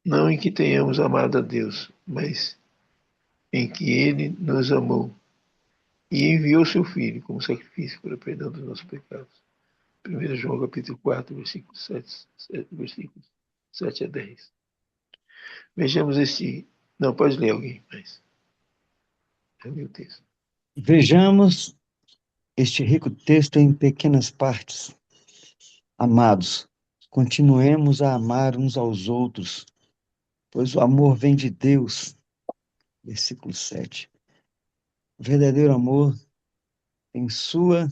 não em que tenhamos amado a Deus, mas em que Ele nos amou e enviou seu Filho como sacrifício para o perdão dos nossos pecados. 1 João capítulo 4, versículos 7 a 10. Vejamos este. Não, pode ler alguém, mas é meu texto. Vejamos este rico texto em pequenas partes. Amados, continuemos a amar uns aos outros, pois o amor vem de Deus. Versículo 7. O verdadeiro amor tem sua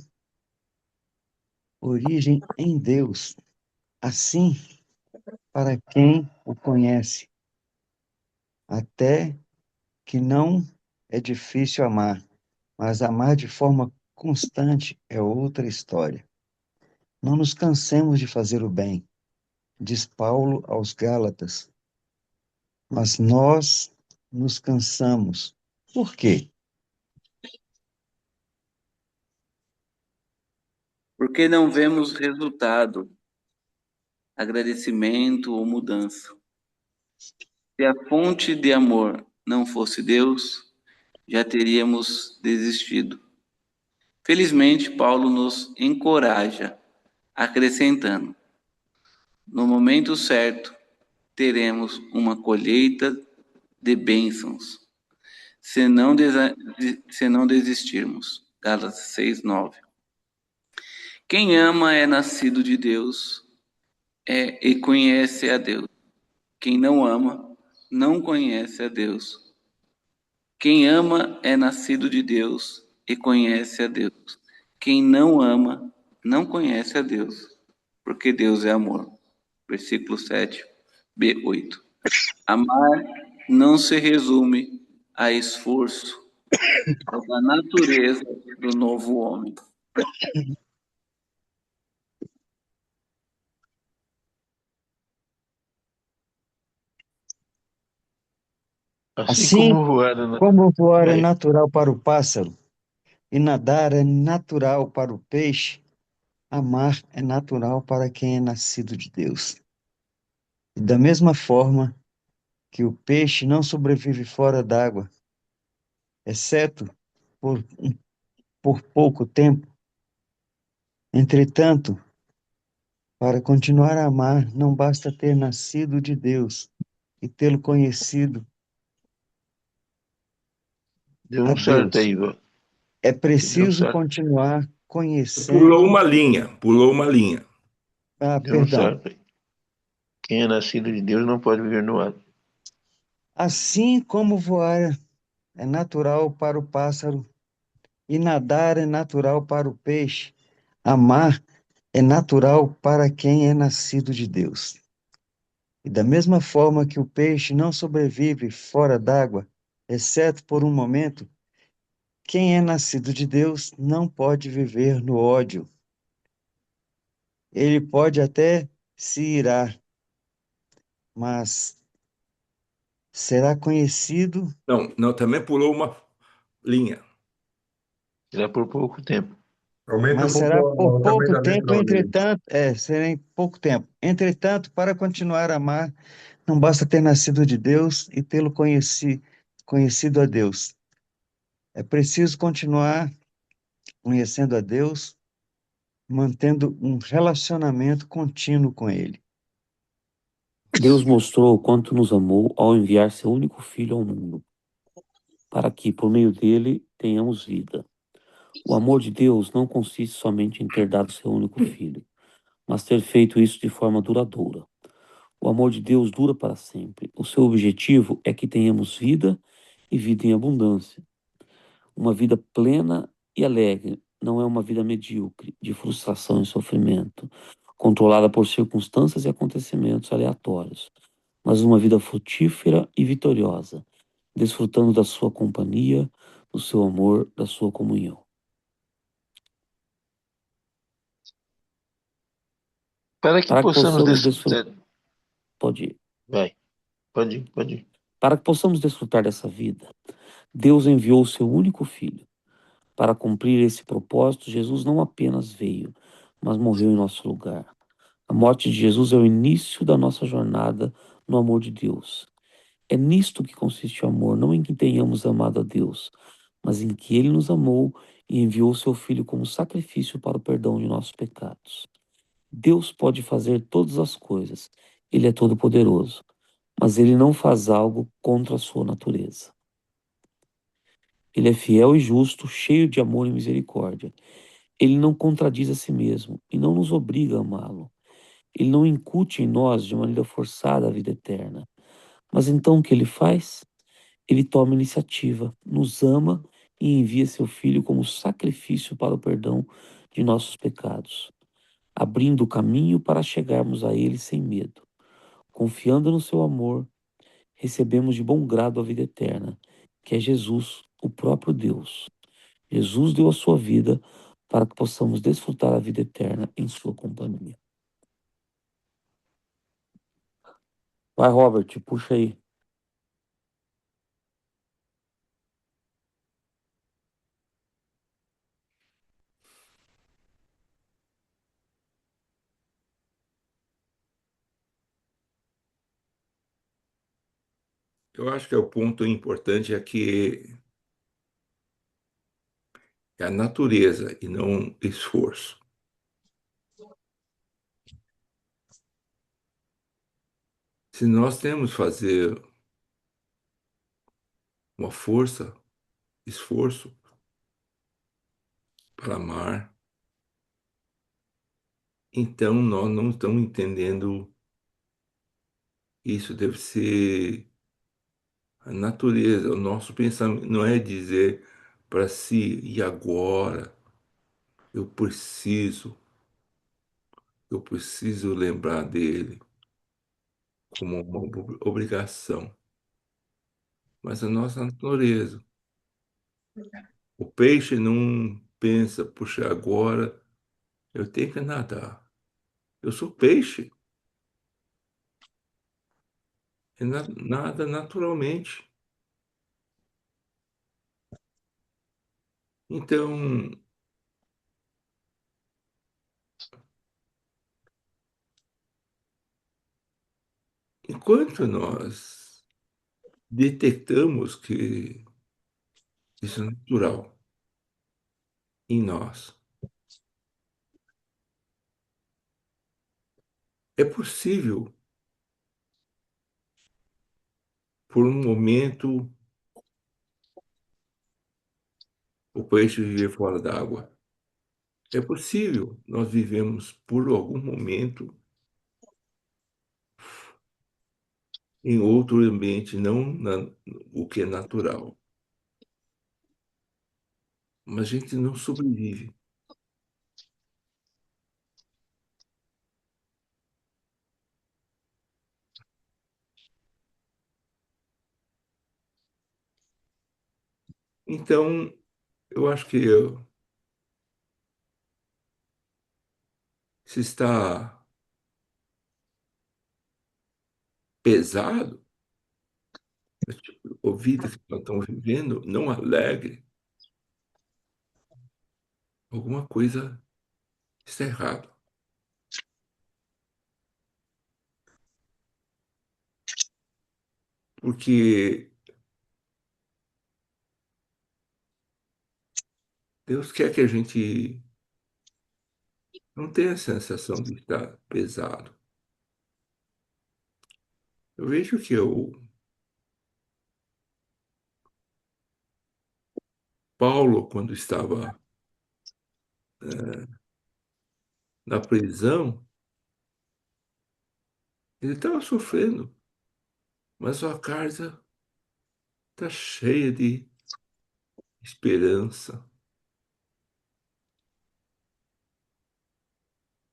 origem em Deus. Assim, para quem o conhece, até que não é difícil amar, mas amar de forma constante é outra história. Não nos cansemos de fazer o bem, diz Paulo aos Gálatas, mas nós nos cansamos. Por quê? Porque não vemos resultado, agradecimento ou mudança. Se a fonte de amor não fosse Deus, já teríamos desistido. Felizmente, Paulo nos encoraja, acrescentando: no momento certo, teremos uma colheita de bênçãos, se não desistirmos. Gálatas 6:9. Quem ama é nascido de Deus e conhece a Deus. Quem não ama não conhece a Deus. Quem ama é nascido de Deus e conhece a Deus. Quem não ama não conhece a Deus, porque Deus é amor. Versículo 7, B8. Amar não se resume a esforço, é da natureza do novo homem. Assim Assim como voar na... como voar é Vai. natural para o pássaro e nadar é natural para o peixe, amar é natural para quem é nascido de Deus. E da mesma forma que o peixe não sobrevive fora d'água, exceto por, por pouco tempo, entretanto, para continuar a amar, não basta ter nascido de Deus e tê-lo conhecido Deu a um certo Deus. aí, Ivan. É Deu um preciso certo. continuar Pulou conhecendo. uma linha, pulou uma linha. Ah, Deu um perdão. certo aí. Quem é nascido de Deus não pode viver no ar. Assim como voar é natural para o pássaro e nadar é natural para o peixe, amar é natural para quem é nascido de Deus. E da mesma forma que o peixe não sobrevive fora d'água, exceto por um momento, quem é nascido de Deus não pode viver no ódio. Ele pode até se irar, mas será conhecido, Não, não, também pulou uma linha. Será por pouco tempo. Aumenta mas um pouco será por o tamanho pouco da tempo, letra, Aline. entretanto, será em pouco tempo. Entretanto, para continuar a amar, não basta ter nascido de Deus e tê-lo conhecido a Deus. É preciso continuar conhecendo a Deus, mantendo um relacionamento contínuo com Ele. Deus mostrou o quanto nos amou ao enviar seu único filho ao mundo, para que, por meio dele, tenhamos vida. O amor de Deus não consiste somente em ter dado seu único filho, mas ter feito isso de forma duradoura. O amor de Deus dura para sempre. O seu objetivo é que tenhamos vida e vida em abundância. Uma vida plena e alegre não é uma vida medíocre, de frustração e sofrimento, controlada por circunstâncias e acontecimentos aleatórios, mas uma vida frutífera e vitoriosa, desfrutando da sua companhia, do seu amor, da sua comunhão. Para que Para que possamos possamos desfrutar, desfrutar. pode ir. Vai, pode ir, pode ir. Para que possamos desfrutar dessa vida, Deus enviou o seu único filho. Para cumprir esse propósito, Jesus não apenas veio, mas morreu em nosso lugar. A morte de Jesus é o início da nossa jornada no amor de Deus. É nisto que consiste o amor, não em que tenhamos amado a Deus, mas em que Ele nos amou e enviou seu Filho como sacrifício para o perdão de nossos pecados. Deus pode fazer todas as coisas, Ele é todo-poderoso, mas Ele não faz algo contra a sua natureza. Ele é fiel e justo, cheio de amor e misericórdia. Ele não contradiz a si mesmo e não nos obriga a amá-lo. Ele não incute em nós de maneira forçada a vida eterna. Mas então o que ele faz? Ele toma iniciativa, nos ama e envia seu Filho como sacrifício para o perdão de nossos pecados, abrindo o caminho para chegarmos a Ele sem medo. Confiando no seu amor, recebemos de bom grado a vida eterna, que é Jesus, o próprio Deus. Jesus deu a sua vida para que possamos desfrutar a vida eterna em sua companhia. Vai, Robert, puxa aí. Eu acho que o ponto importante é que é a natureza e não esforço. Se nós temos que fazer uma força, esforço para amar, então nós não estamos entendendo isso. Deve ser a natureza, o nosso pensamento não é dizer para si, e agora eu eu preciso lembrar dele como uma obrigação, mas a nossa natureza. O peixe não pensa, puxa, agora eu tenho que nadar. Eu sou peixe, e nada naturalmente. Então, enquanto nós detectamos que isso é natural em nós, é possível, por um momento, o peixe viver fora d'água. É possível, nós vivemos por algum momento em outro ambiente, não o que é natural. Mas a gente não sobrevive. Então, eu acho que se está pesado, a vida que nós estamos vivendo, não alegre, alguma coisa está errado. Porque Deus quer que a gente não tenha a sensação de estar pesado. Eu vejo que Paulo, quando estava na prisão, ele estava sofrendo, mas sua carta está cheia de esperança,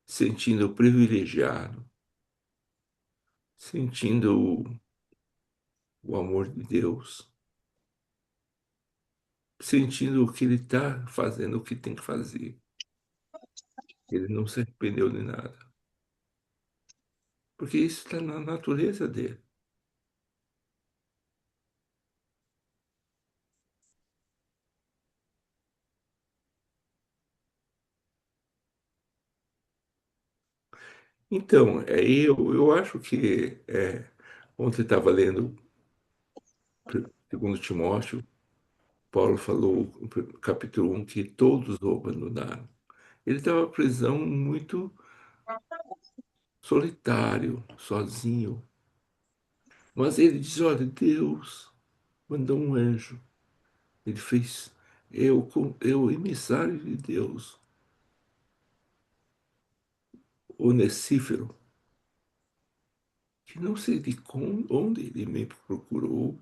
sentindo privilegiado, sentindo o amor de Deus, sentindo que ele está fazendo o que tem que fazer. Ele não se arrependeu de nada, porque isso está na natureza dele. Então, eu acho que Ontem eu estava lendo segundo Timóteo, Paulo falou no capítulo 1 que todos o abandonaram. Ele estava em prisão muito solitário, sozinho. Mas ele diz, olha, Deus mandou um anjo. Ele fez eu emissário de Deus, onesífero, que não sei de onde ele me procurou.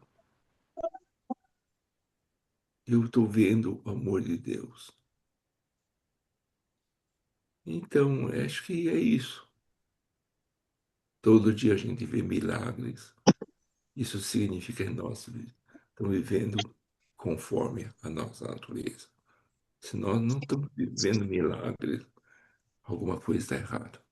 Eu estou vendo o amor de Deus. Então, acho que é isso. Todo dia a gente vê milagres. Isso significa que nós estamos vivendo conforme a nossa natureza. Se nós não estamos vivendo milagres, alguma coisa está errada.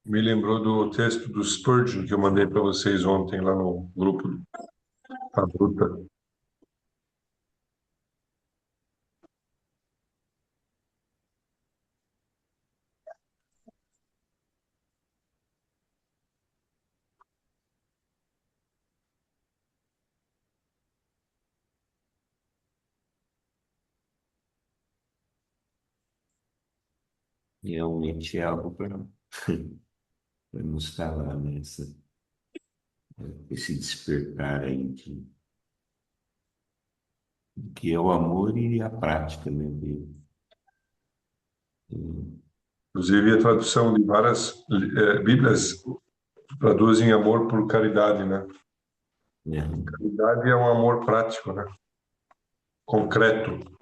Me lembrou do texto do Spurgeon que eu mandei para vocês ontem lá no grupo da Bruta. Realmente é algo para nos calar esse despertar aí de que é o amor e a prática, né, dele. Inclusive, a tradução de várias Bíblias traduzem amor por caridade, né? Né? Caridade é um amor prático, né? Concreto.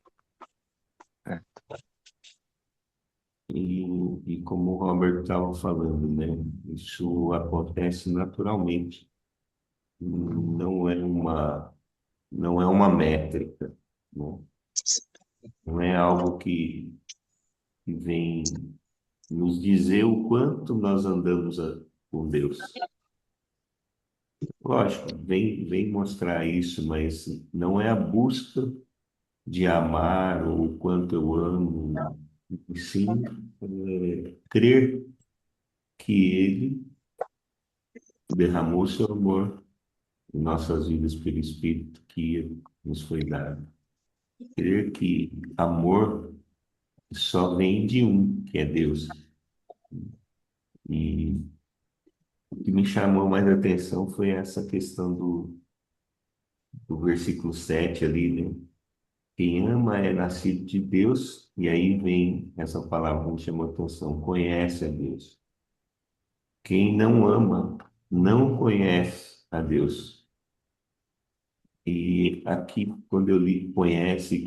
E como o Robert estava falando, né, isso acontece naturalmente. Não é não é uma métrica, né? Não é algo que vem nos dizer o quanto nós andamos com Deus. Lógico, vem mostrar isso, mas não é a busca de amar ou o quanto eu amo, e sim crer que Ele derramou seu amor em nossas vidas pelo Espírito que nos foi dado. Crer que amor só vem de um, que é Deus. E o que me chamou mais a atenção foi essa questão do versículo 7 ali, né? Quem ama é nascido de Deus, e aí vem essa palavra que me chamou a atenção, conhece a Deus. Quem não ama não conhece a Deus. E aqui, quando eu li conhece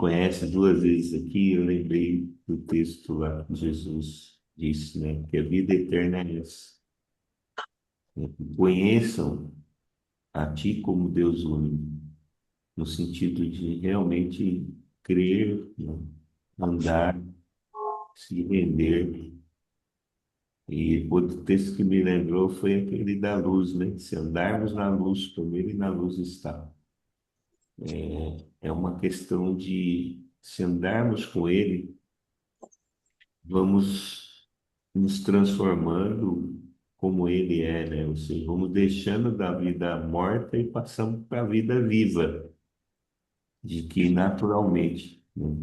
duas vezes aqui, eu lembrei do texto lá que Jesus disse, né? Que a vida eterna é essa. Conheçam a Ti como Deus único, no sentido de realmente crer, né? Andar, se render. E outro texto que me lembrou foi aquele da luz, né? Se andarmos na luz, como Ele na luz está. É uma questão de, se andarmos com Ele, vamos nos transformando como Ele é, né? Ou seja, vamos deixando da vida morta e passando para a vida viva, de que naturalmente, né?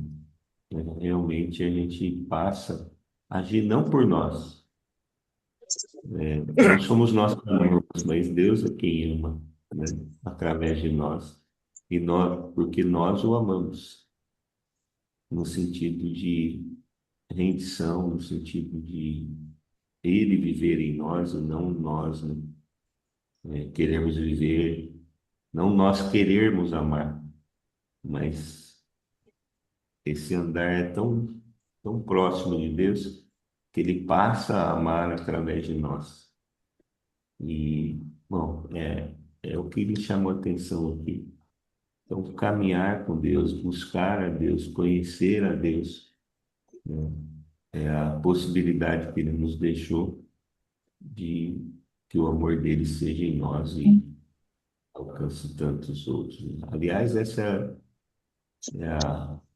Realmente a gente passa a agir não por nós. Não somos nós que amamos, mas Deus é quem ama, né? Através de nós. E nós, porque nós o amamos, no sentido de rendição, no sentido de Ele viver em nós e não nós, né, queremos viver, não nós querermos amar, mas esse andar é tão próximo de Deus que Ele passa a amar através de nós. E, bom, é o que me chamou a atenção aqui. Então, caminhar com Deus, buscar a Deus, conhecer a Deus, né, é a possibilidade que Ele nos deixou de que o amor dele seja em nós e alcance tantos outros. Aliás, essa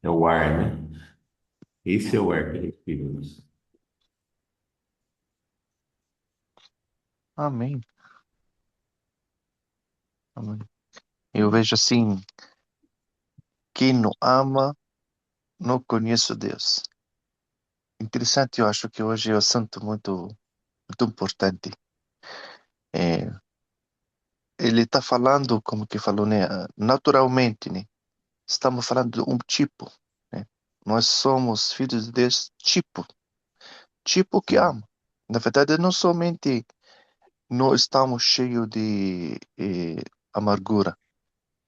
é o ar, né? Esse é o ar que respiramos. Amém. Amém. Eu vejo assim, quem não ama, não conhece Deus. Interessante, eu acho que hoje é um assunto muito importante. É, ele está falando, como que falou, né? Naturalmente, né? Estamos falando de um tipo, né? Nós somos filhos de Deus, tipo que ama. Na verdade, não somente nós estamos cheios de amargura,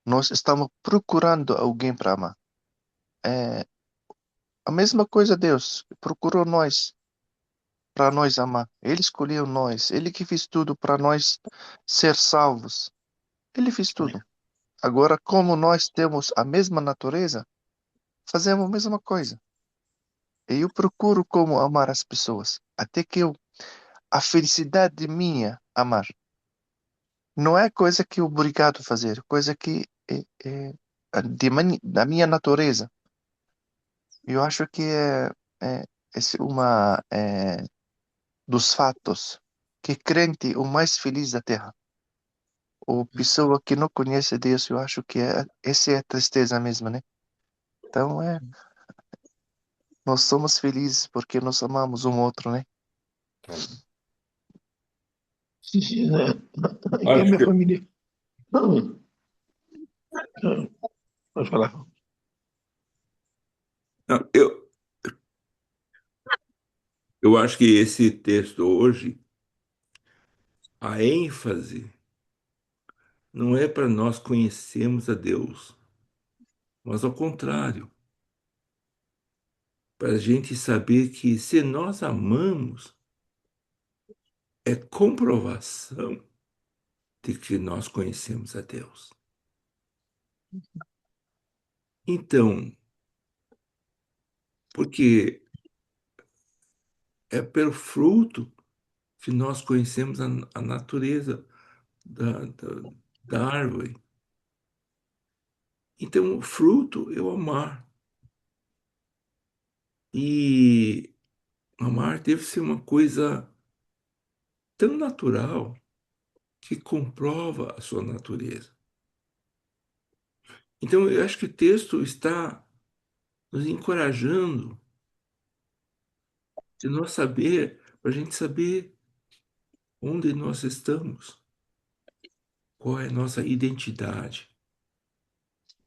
nós estamos procurando alguém para amar. É a mesma coisa Deus procurou nós para nós amar. Ele escolheu nós, ele que fez tudo para nós ser salvos. Ele fez tudo. Agora, como nós temos a mesma natureza, fazemos a mesma coisa. E eu procuro como amar as pessoas, até que a felicidade minha amar. Não é coisa que eu obrigado a fazer, coisa que da minha natureza. Eu acho que é uma dos fatos que crente o mais feliz da terra. Ou pessoa que não conhece Deus, eu acho que essa é a tristeza mesmo, né? Então nós somos felizes porque nós amamos um outro, né? Sim, sim, né? Aqui é a Acho minha que, família. Não, não, pode falar. não, eu acho que esse texto hoje, a ênfase não é para nós conhecermos a Deus, mas ao contrário, para a gente saber que se nós amamos, é comprovação de que nós conhecemos a Deus. Então, porque é pelo fruto que nós conhecemos a natureza da, da, da árvore. Então, o fruto é o amar. E amar deve ser uma coisa tão natural que comprova a sua natureza. Então, eu acho que o texto está nos encorajando de nós saber, para a gente saber onde nós estamos, qual é a nossa identidade,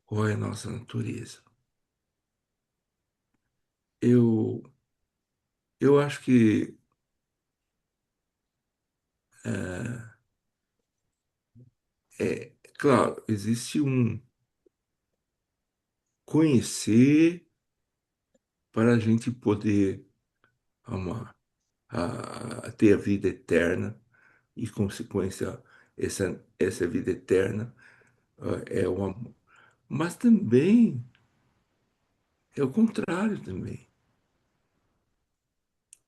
qual é a nossa natureza. Eu, eu acho que, é, claro, existe um conhecer para a gente poder amar, a ter a vida eterna e, consequência, essa vida eterna é o amor. Mas também é o contrário também.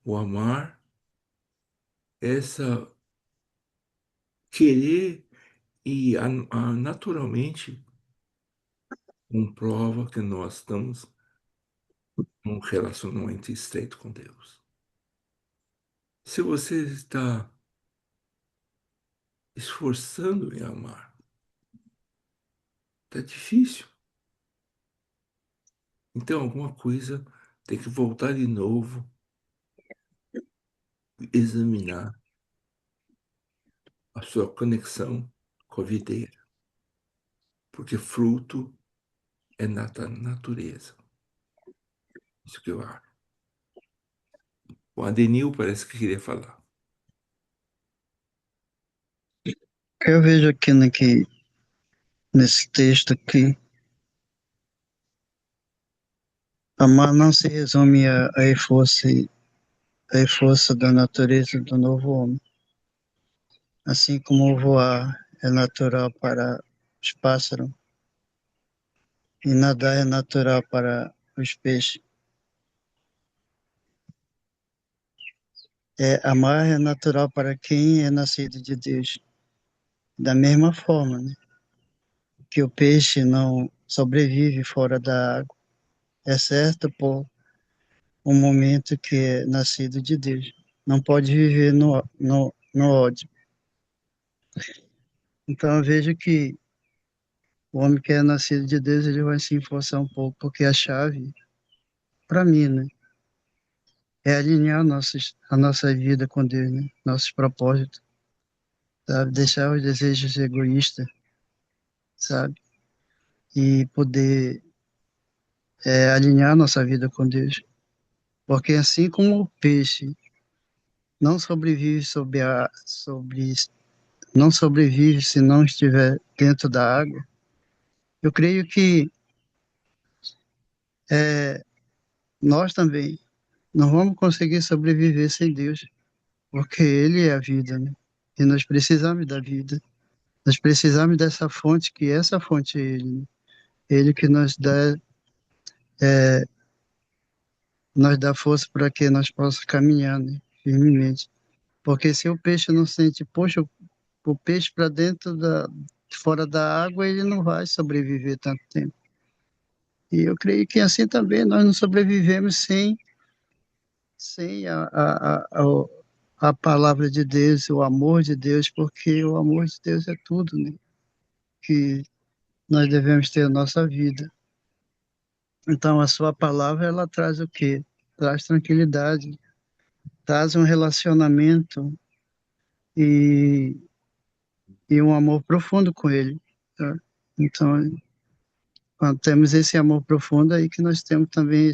O amar é essa querer e naturalmente comprova que nós estamos num relacionamento estreito com Deus. Se você está esforçando em amar, está difícil. Então alguma coisa tem que voltar de novo, examinar a sua conexão com a videira, porque fruto é natureza. Isso que eu acho. O Adenil parece que queria falar. que eu vejo aqui nesse texto aqui, amar não se resume a força da natureza do novo homem. Assim como voar é natural para os pássaros e nadar é natural para os peixes. Amar é natural para quem é nascido de Deus. Da mesma forma, né, que o peixe não sobrevive fora da água, exceto por um momento que é nascido de Deus. Não pode viver no ódio. Então eu vejo que o homem que é nascido de Deus, ele vai se esforçar um pouco, porque a chave, para mim, né, é alinhar a nossa vida com Deus, né, nossos propósitos, sabe, deixar os desejos egoístas, sabe, e poder alinhar nossa vida com Deus. Porque assim como o peixe não sobrevive não sobrevive se não estiver dentro da água, eu creio que é, nós também não vamos conseguir sobreviver sem Deus, porque Ele é a vida, né? E nós precisamos da vida. Nós precisamos dessa fonte, que essa fonte é Ele, né? Ele que é, nos dá força para que nós possamos caminhar, né, firmemente. Porque se o peixe não sente, poxa, o peixe para fora da água, ele não vai sobreviver tanto tempo. E eu creio que assim também nós não sobrevivemos sem a palavra de Deus, o amor de Deus, porque o amor de Deus é tudo, né, que nós devemos ter na nossa vida. Então, a sua palavra, ela traz o quê? Traz tranquilidade, traz um relacionamento e, e um amor profundo com Ele, tá? Então, quando temos esse amor profundo, aí que nós temos também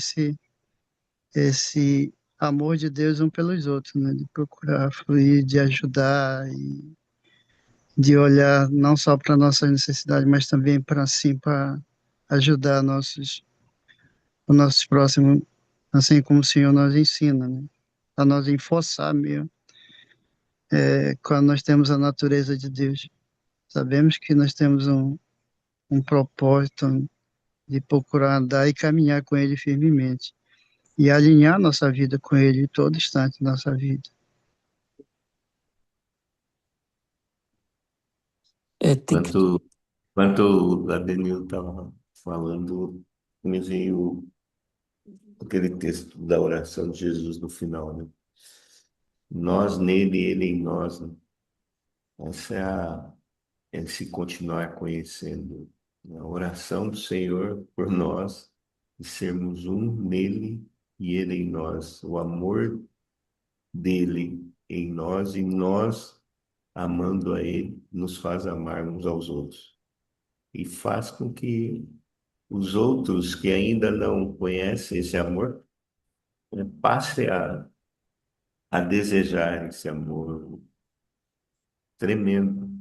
esse amor de Deus um pelos outros, né? De procurar fluir, de ajudar e de olhar não só para nossas necessidades, mas também para assim, para ajudar os nossos próximos, assim como o Senhor nos ensina, né? A nós enforçar mesmo, quando nós temos a natureza de Deus. Sabemos que nós temos um propósito de procurar andar e caminhar com Ele firmemente e alinhar nossa vida com Ele em todo instante da nossa vida. Tem que. Enquanto o Adenil estava falando, me veio aquele texto da oração de Jesus no final, né? Nós nele, ele em nós, né? Essa é se continuar conhecendo, né? A oração do Senhor por nós, e sermos um nele e ele em nós, o amor dele em nós e nós amando a ele, nos faz amar uns aos outros e faz com que os outros que ainda não conhecem esse amor, né, passem a desejar esse amor tremendo.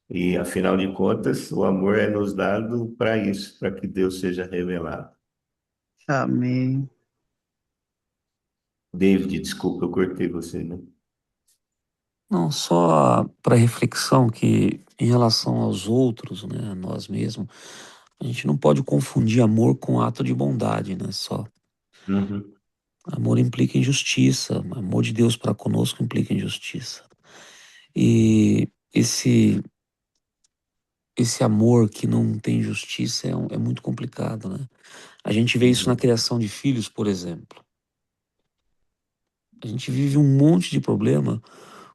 E, afinal de contas, o amor é nos dado para isso, para que Deus seja revelado. Amém. David, desculpa, eu cortei você, né? Não, só para reflexão que em relação aos outros, né, a nós mesmos, a gente não pode confundir amor com ato de bondade, né? Só. Uhum. Amor implica em justiça, amor de Deus para conosco implica em justiça. E esse amor que não tem justiça é muito complicado, né? A gente vê isso na Uhum. criação de filhos, por exemplo. A gente vive um monte de problema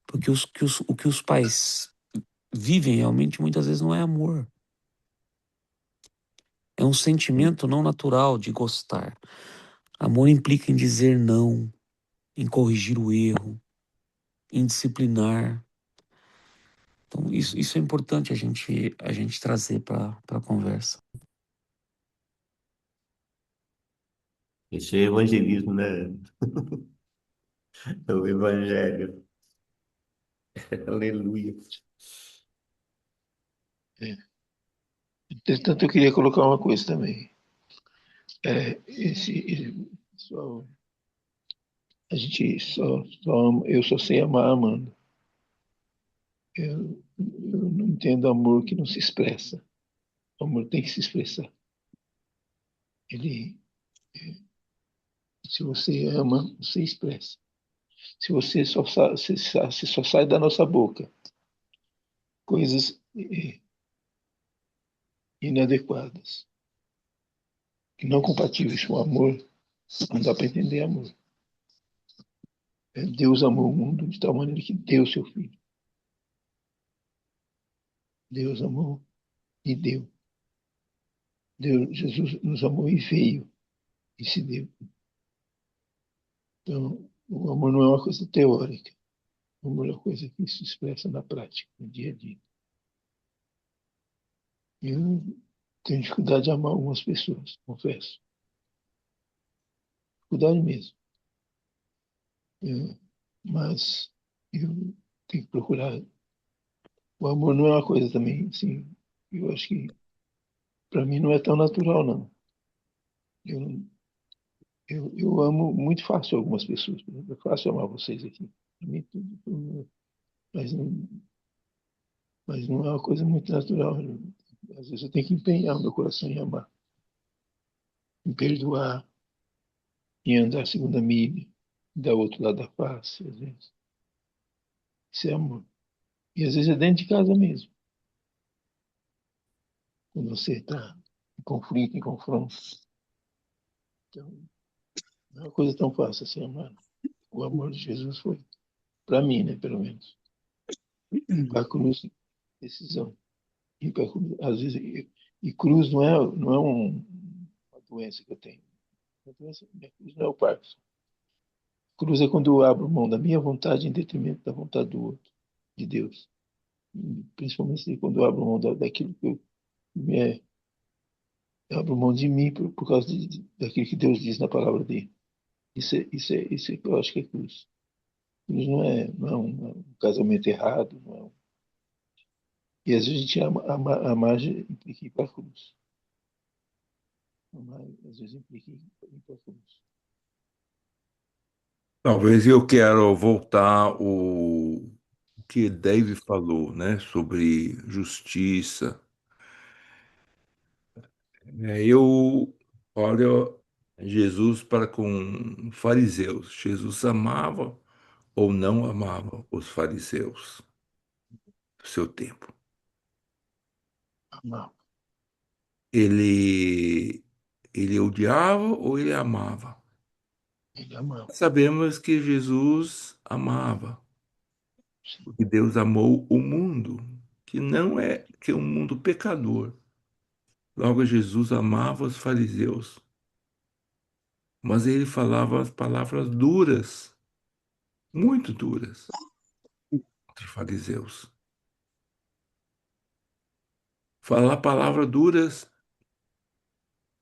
porque o que os pais vivem realmente muitas vezes não é amor. É um sentimento não natural de gostar. Amor implica em dizer não, em corrigir o erro, em disciplinar. Então, isso é importante a gente trazer para a conversa. Esse é evangelismo, né? É o evangelho. Aleluia. É. Entretanto, eu queria colocar uma coisa também. Pessoal, a gente eu só sei amar amando. Eu não entendo amor que não se expressa. O amor tem que se expressar. Ele, se você ama, você expressa. Se você se só sai da nossa boca coisas inadequadas, que não compatíveis com o amor, não dá para entender amor. Deus amou o mundo de tal maneira que deu seu filho. Deus amou e deu. Jesus nos amou e veio e se deu. Então, o amor não é uma coisa teórica. O amor é uma coisa que se expressa na prática, no dia a dia. Eu tenho dificuldade de amar algumas pessoas, confesso. Dificuldade mesmo. Mas eu tenho que procurar. O amor não é uma coisa também, assim, eu acho que para mim não é tão natural, não. Eu, eu amo muito fácil algumas pessoas. Por exemplo, é fácil amar vocês aqui. Para mim, tudo, mas não é uma coisa muito natural. Às vezes eu tenho que empenhar o meu coração em amar, em perdoar, em andar a segunda milha, dar outro lado da face, às vezes. Isso é amor. E às vezes é dentro de casa mesmo. Quando você está em conflito, em confronto. Então, não é uma coisa tão fácil assim amar. O amor de Jesus foi, para mim, né, pelo menos, para a cruz, decisão. Ir pra cruz, às vezes, e cruz não é uma doença que eu tenho. Minha cruz não é o Parkinson. Cruz é quando eu abro mão da minha vontade em detrimento da vontade do outro, de Deus. E, principalmente quando eu abro mão daquilo me eu abro mão de mim por causa daquilo que Deus diz na palavra dele. Isso é que eu acho que é cruz. Cruz não é um casamento errado, não é e às vezes a gente amar implica ir para a cruz. Amar, às vezes implica ir para a cruz. Talvez eu quero voltar o que Dave falou, né, sobre justiça. Eu olho Jesus para com fariseus. Jesus amava ou não amava os fariseus do seu tempo. Amar, Ele, ele odiava ou ele amava? ele amava. Sabemos que Jesus amava, porque Deus amou o mundo, que é um mundo pecador. Logo, Jesus amava os fariseus, mas ele falava as palavras duras, muito duras, contra os fariseus. Falar palavras duras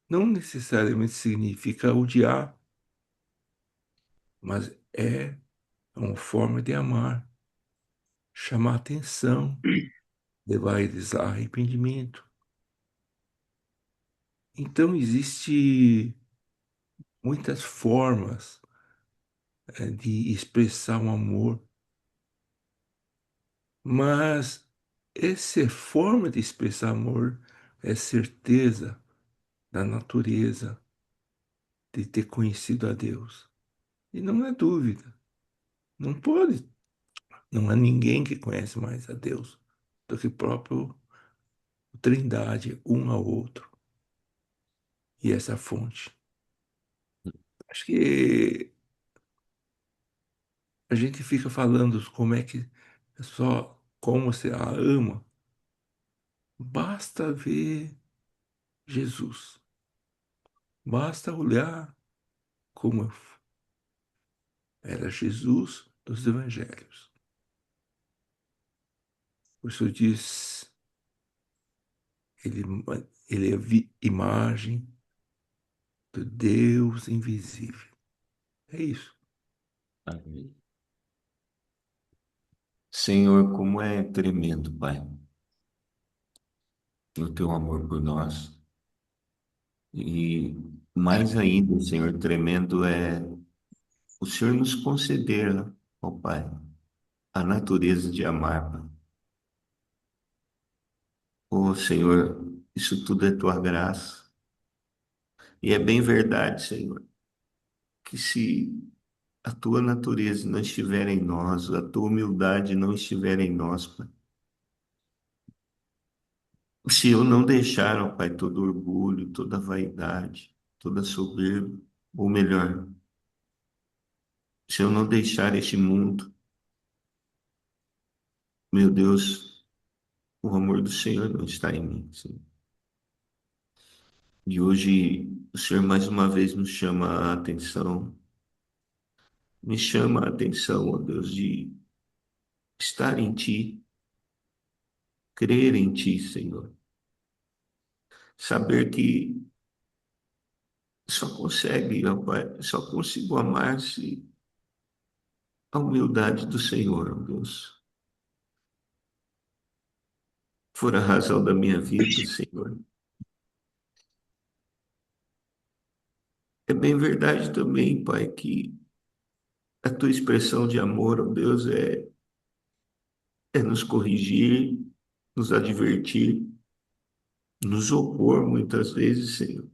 não necessariamente significa odiar, mas é uma forma de amar, chamar atenção, levar eles a arrependimento. Então, existe muitas formas de expressar um amor, mas essa forma de expressar amor é certeza da natureza de ter conhecido a Deus. E não é dúvida, não pode, não há ninguém que conhece mais a Deus do que o próprio Trindade, um ao outro, e essa fonte. Acho que a gente fica falando como é que é só como você a ama. Basta ver Jesus. Basta olhar como era Jesus dos evangelhos. Por isso diz, ele, ele é imagem do Deus invisível. É isso. Senhor, como é tremendo, Pai, o teu amor por nós. E mais ainda, Senhor, tremendo é o Senhor nos conceder, ó Pai, a natureza de amar, Pai. Ô Senhor, isso tudo é tua graça. E é bem verdade, Senhor, que se a tua natureza não estiver em nós, a tua humildade não estiver em nós, Pai. Se eu não deixar, ó Pai, todo orgulho, toda vaidade, toda soberba, ou melhor, se eu não deixar este mundo, meu Deus, o amor do Senhor não está em mim, Senhor. E hoje o Senhor mais uma vez nos chama a atenção, me chama a atenção, ó Deus, de estar em Ti, crer em Ti, Senhor. Saber que ó Pai, só consigo amar se a humildade do Senhor, ó Deus, for a razão da minha vida, Senhor. É bem verdade também, Pai, que a tua expressão de amor, ó Deus, é nos corrigir, nos advertir, nos opor muitas vezes, Senhor,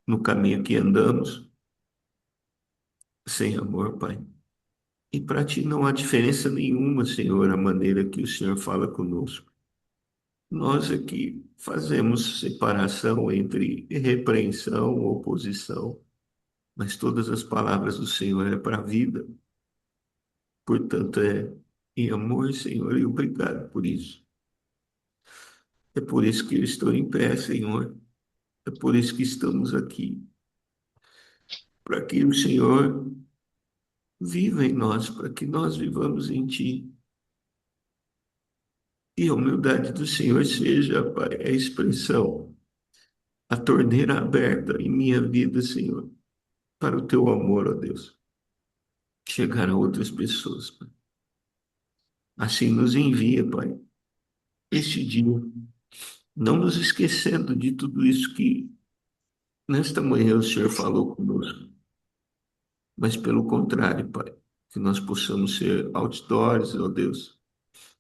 no caminho que andamos, sem amor, Pai. E para ti não há diferença nenhuma, Senhor, a maneira que o Senhor fala conosco. Nós aqui fazemos separação entre repreensão, oposição, mas todas as palavras do Senhor é para a vida. Portanto, é em amor, Senhor, e obrigado por isso. É por isso que eu estou em pé, Senhor. É por isso que estamos aqui. Para que o Senhor viva em nós, para que nós vivamos em Ti. E a humildade do Senhor seja, Pai, a expressão, a torneira aberta em minha vida, Senhor, para o Teu amor, ó Deus, chegar a outras pessoas, Pai. Assim nos envia, Pai, este dia, não nos esquecendo de tudo isso que nesta manhã o Senhor falou conosco, mas pelo contrário, Pai, que nós possamos ser outdoors, ó Deus,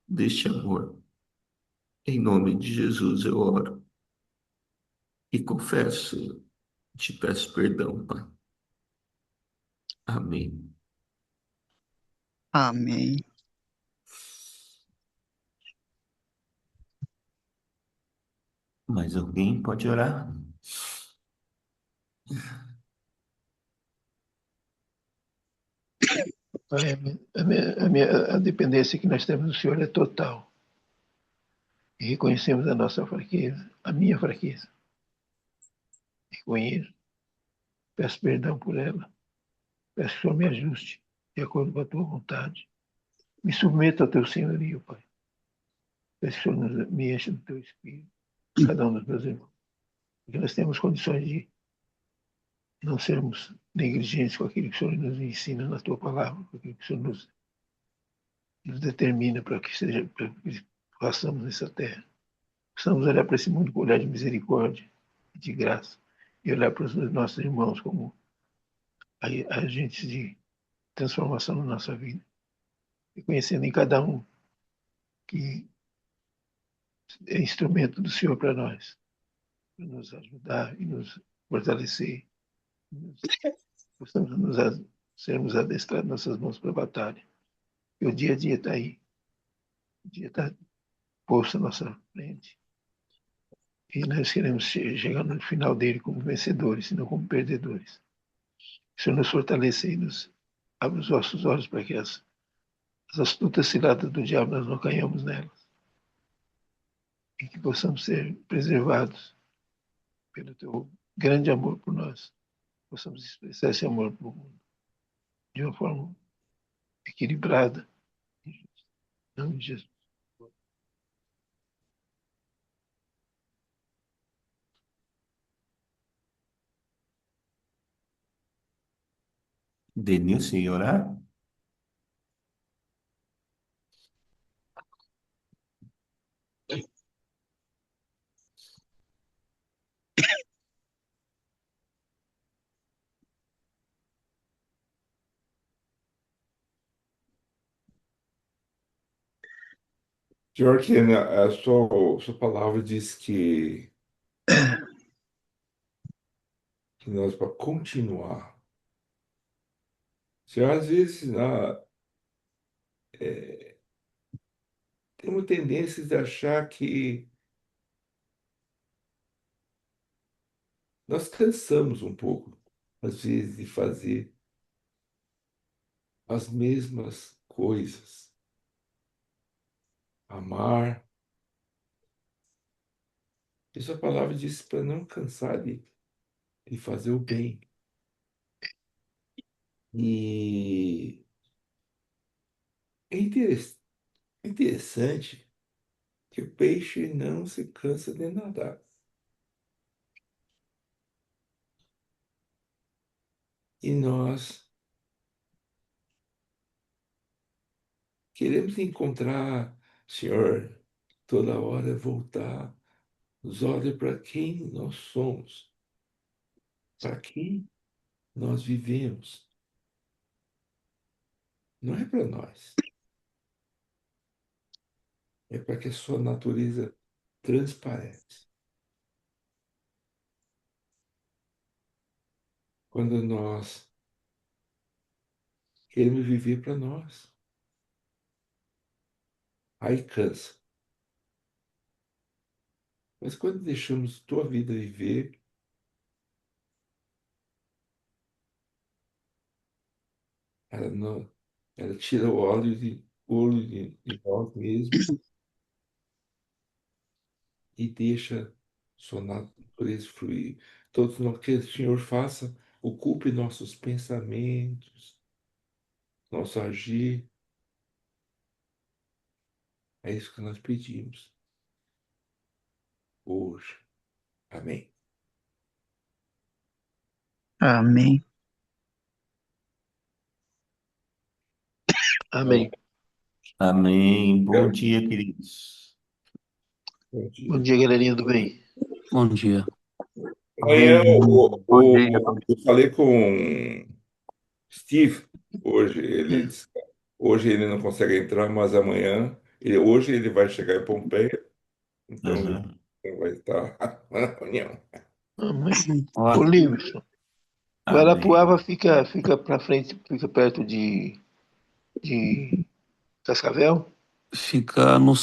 deste amor. Em nome de Jesus eu oro e confesso, Senhor, te peço perdão, Pai. Amém. Amém. Mais alguém pode orar? Pai, a dependência que nós temos do Senhor é total. E reconhecemos a nossa fraqueza, a minha fraqueza. Reconheço, peço perdão por ela, peço que o Senhor me ajuste de acordo com a tua vontade. Me submeto ao teu senhorio, Pai. Peço que o Senhor me encha do teu espírito, cada um dos meus irmãos. Porque nós temos condições de não sermos negligentes com aquilo que o Senhor nos ensina na tua palavra, com aquilo que o Senhor nos determina para que façamos nessa terra. Precisamos olhar para esse mundo com olhar de misericórdia e de graça e olhar para os nossos irmãos como agentes de transformação na nossa vida, reconhecendo em cada um que é instrumento do Senhor para nós, para nos ajudar e nos fortalecer, possamos sermos adestrados nossas mãos para a batalha. E o dia a dia está aí, o dia está posto à nossa frente. E nós queremos chegar no final dele como vencedores, e não como perdedores. O Senhor nos fortaleça e nos abre os nossos olhos para que as astutas ciladas do diabo nós não caiamos nelas. E que possamos ser preservados pelo teu grande amor por nós. Possamos expressar esse amor para o mundo de uma forma equilibrada. Em nome de Jesus. Denilson, e orar? George, a sua palavra diz que nós, para continuar, se às vezes temos tendência de achar que nós cansamos um pouco, às vezes, de fazer as mesmas coisas. Amar. Isso a palavra diz para não cansar de fazer o bem. E é interessante que o peixe não se cansa de nadar. E nós queremos encontrar, Senhor, toda hora voltar os olhos para quem nós somos, para quem nós vivemos. Não é para nós, é para que a sua natureza transparece. Quando nós queremos viver para nós, aí cansa. Mas quando deixamos tua vida viver, ela não, ela tira o olho de nós mesmos e deixa sua natureza fluir. Todos nós que o Senhor faça, ocupe nossos pensamentos, nosso agir. É isso que nós pedimos hoje. Amém. Amém. Amém. Amém. Bom dia, queridos. Bom dia. Bom dia, galerinha do bem. Bom dia. Amanhã Bom dia. eu falei com Steve hoje. Hoje ele não consegue entrar, mas amanhã, hoje ele vai chegar em Pompeia, então Uhum. ele vai estar na reunião. Amém. Ô, Ó, Livson, amém. Guarapuava fica para frente, fica perto de Cascavel? Fica no